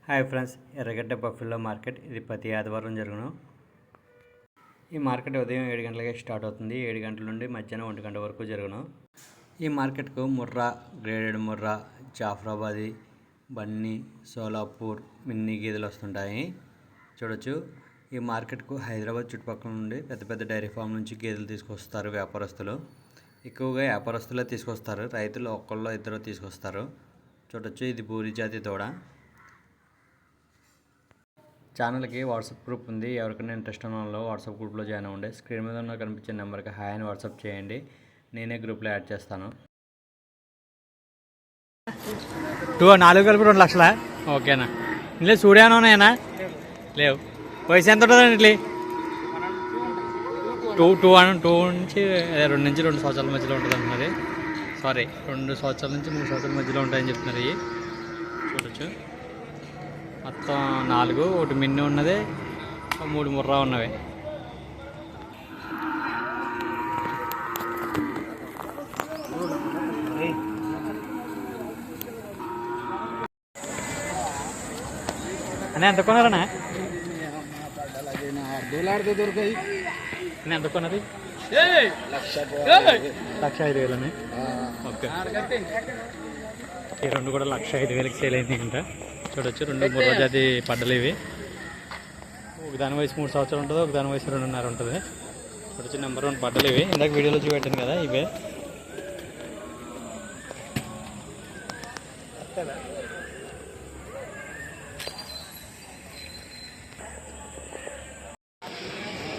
Hi friends, ఎర్రగడ్డ buffalo market ఇది ప్రతి ఆదివారం జరుగును. ఈ మార్కెట్ ఉదయం 7 గంటలకే స్టార్ట్ అవుతుంది. 7 గంటల నుండి మధ్యాహ్నం 1 గంట వరకు జరుగును. ఈ మార్కెట్కు ముర్రా, గ్రేడెడ్ ముర్రా, జాఫ్రాబాదీ, బన్నీ, సోలాపూర్, మిన్నీ గేదెలు వస్తుంటాయి. చూడొచ్చు, ఈ మార్కెట్కు హైదరాబాద్ చుట్టుపక్కల నుండి పెద్ద పెద్ద డైరీ ఫామ్ నుంచి గేదెలు తీసుకొస్తారు వ్యాపారస్తులు. ఎక్కువగా వ్యాపారస్తులే తీసుకొస్తారు, రైతులు ఒక్కళ్ళో ఇద్దరు తీసుకొస్తారు. చూడొచ్చు, ఇది బూరి జాతి దూడ. ఛానల్కి వాట్సాప్ గ్రూప్ ఉంది. ఎవరికైనా ఇంట్రెస్ట్ ఉన్న వాళ్ళు వాట్సాప్ గ్రూప్లో జాయిన్ అవ్వండి. స్క్రీన్ మీద ఉన్న కనిపించే నెంబర్కి హాయ్ అని వాట్సాప్ చేయండి, నేనే గ్రూప్లో యాడ్ చేస్తాను. 4 కలిపి 2 లక్షలా? ఓకేనా? ఇంట్లో సూర్యానా ఉన్నాయనా? లేవు. వయసు ఎంత ఉంటుందండి ఇట్లా? 2 నుంచి 2 సంవత్సరాల మధ్యలో ఉంటుంది అంటున్నది. సారీ, 2 సంవత్సరాల నుంచి 3 సంవత్సరాల మధ్యలో ఉంటాయని చెప్తున్నారు. ఇవి చూడొచ్చు, మొత్తం 4, ఒకటి మిన్ని ఉన్నది, 3 ముర్రా ఉన్నవి. అన్నీ ఎంత కొన్నారన్నా? ఎంత కొన్నది? 1,05,000. ఓకే, ఈ 2 కూడా 1,05,000కి సేల్ అయింది అంట. చూడొచ్చు, 2 ముర్రా జాతి పడ్డలు ఇవి. ఒక దాని వయసు 3 సంవత్సరాలు ఉంటుంది, ఒక దాని వయసు 2.5 ఉంటుంది. చూడొచ్చు, నెంబర్ 1 పడ్డలు ఇవి. ఇందాక వీడియోలో చూపెట్టాను కదా, ఇవే.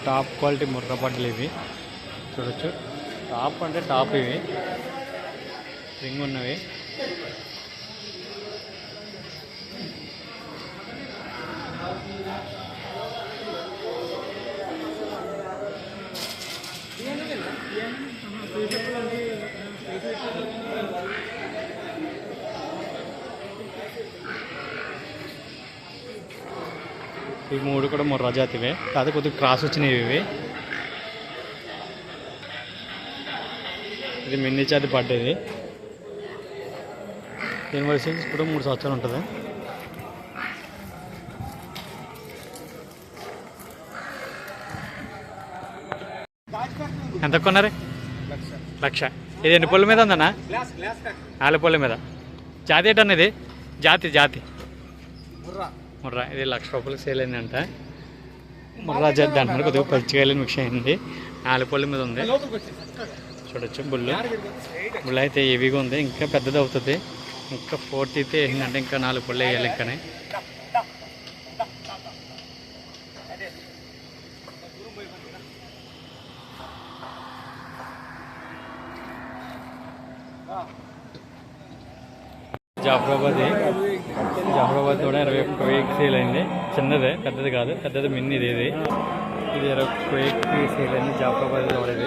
టాప్ క్వాలిటీ ముర్రా పడ్డలు ఇవి. చూడొచ్చు, టాప్ అంటే టాప్ ఇవి, రింగ్ ఉన్నవి. ఈ 3 కూడా ముర్రా జాతివే, కాదు కొద్దిగా క్రాస్ వచ్చినవి ఇవి. ఇది మిన్నీ జాతి పడ్డది. దీని వయసు కూడా 3 సంవత్సరాలు ఉంటుంది. ఎంత కొన్నారు? 1,00,000. ఇది ఎన్ని పళ్ళ మీద ఉందన్నా? 4 పళ్ళ మీద. జాతి ఏంటన్నా ఇది? జాతి ముర్రా. ఇది 1,00,000 రూపాయలకి సేల్ అయిందంట. ముర్రా జాతి అంటున్నారు, కొద్దిగా పచ్చికాయలు మిక్స్ అయింది. 4 పళ్ళ మీద ఉంది. చూడొచ్చు, బుల్ అయితే హెవీగా ఉంది, ఇంకా పెద్దది అవుతుంది. ఇంకా 40 అయితే వేసిందంటే ఇంకా 4 పళ్ళు వేయాలి. ఇంకానే జాఫ్రాబాద్ కూడా 21,000కి సేల్ అయింది. చిన్నదే, పెద్దది కాదు, పెద్దది మిన్నీది. ఇది 21,000కి సేల్ అయింది. జాఫ్రాబాద్ కూడా ఇది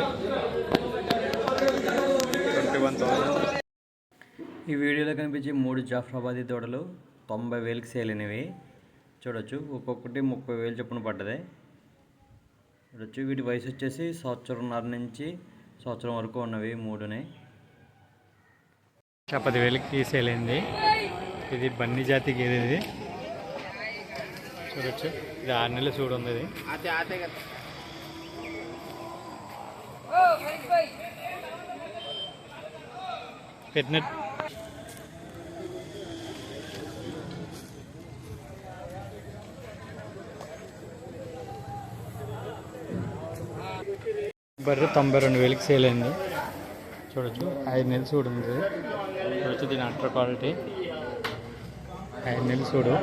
21,000. ఈ వీడియోలో కనిపించే 3 జాఫ్రాబాదీ దూడలు 90,000కి సేల్ అయినవి. చూడొచ్చు, ఒక్కొక్కటి 30,000 చొప్పున పడ్డది. చూడొచ్చు, వీటి వయసు వచ్చేసి 1.5 నుంచి 1 సంవత్సరం వరకు ఉన్నవి 3నే. 10,000కి సేల్ అయింది. ఇది బన్నీ జాతి గేదె. ఇది చూడొచ్చు, ఇది 6 నెలలు చూడు ఉంది. ఇది పెట్టిన బర్రె 92,000కి సేల్ అయింది. చూడొచ్చు, 5 నెలలు చూడు ఉంది. చూడొచ్చు, దీని అంటర్ క్వాలిటీ 5 నెలలు చూడు.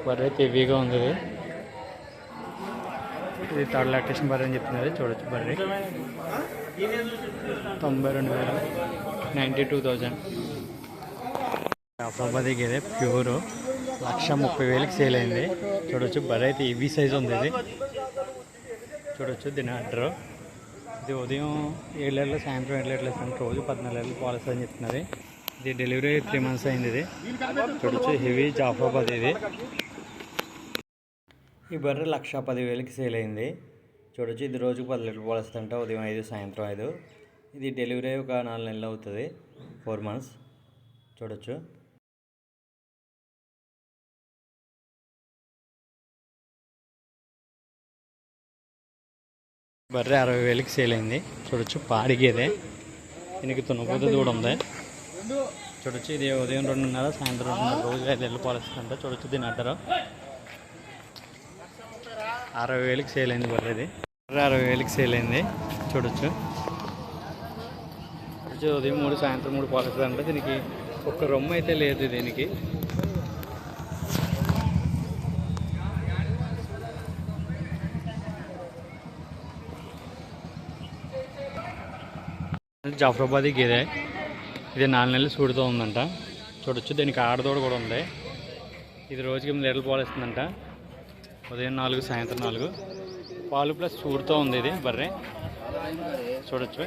బర్రె అయితే హెవీగా ఉంది. ఇది 3rd లాక్టేషన్ బర్రె అని చెప్తున్నది. చూడొచ్చు, బర్రె 92,000, 92,000. జాఫ్రాబాదీ గేదె ప్యూరు 1,30,000కి సేల్ అయింది. చూడొచ్చు, బర్రె అయితే హెవీ సైజ్ ఉంది. ఇది చూడొచ్చు, దీని అంటరు. ఇది ఉదయం 7 లీటర్లు, సాయంత్రం 7 లీటర్లు ఇస్తాను. రోజు 14 లీటర్లు పాలసీ అని చెప్తున్నది. ఇది డెలివరీ 3 months అయింది. ఇది చూడొచ్చు, హెవీ జాఫ్రాబాద్. ఇది ఈ బర్రె 1,10,000కి సేల్ అయింది. చూడొచ్చు, ఇది రోజుకు 10 లీటర్లు పాలిస్తుంట. ఉదయం 5, సాయంత్రం 5. ఇది డెలివరీ ఒక 4 నెలలు అవుతుంది, 4 months. చూడొచ్చు. బర్రె 60,000కి సేల్ అయింది. చూడొచ్చు పాడిగేదే, దీనికి తునపోతే దూడ ఉంది. చూడొచ్చు ఇది ఉదయం 2:30 సాయంత్రం 2:30 రోజు 5 ఏళ్ళు పాలిస్తుందంట. చూడొచ్చు దీని అడ్డరు 60,000కి సేల్ అయింది బర్రెది. బర్రె 60,000కి సేల్ అయింది. చూడొచ్చు ఉదయం 3 సాయంత్రం 3 పాలిస్తుందంట. దీనికి ఒక్క రొమ్ము అయితే లేదు. దీనికి జాఫరాబాదీ గేదె, ఇది 4 నెలలు సూడుతూ ఉందంట. చూడొచ్చు దీనికి ఆడదోడ కూడా ఉంది. ఇది రోజుకి 8 లీటర్లు పాలు ఇస్తుందంట. ఉదయం 4 సాయంత్రం 4 పాలు ప్లస్ సూడుతూ ఉంది ఇది బర్రె. చూడొచ్చు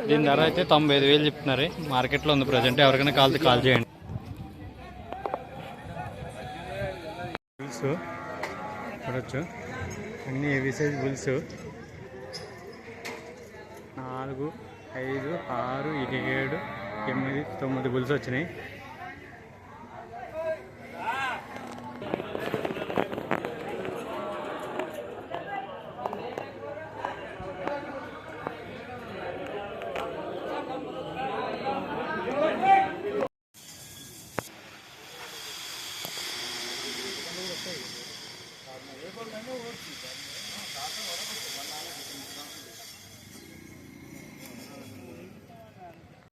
దీని ధర అయితే 95,000 చెప్తున్నారు. మార్కెట్లో ఉంది ప్రజెంట్. ఎవరికైనా కాల్ చేయండి. బుల్స్ చూడొచ్చు అన్ని ఏవి సైజ్ బుల్స్ 4, 5, 6, 7, 8, 9 బుల్స్ వచ్చినాయి.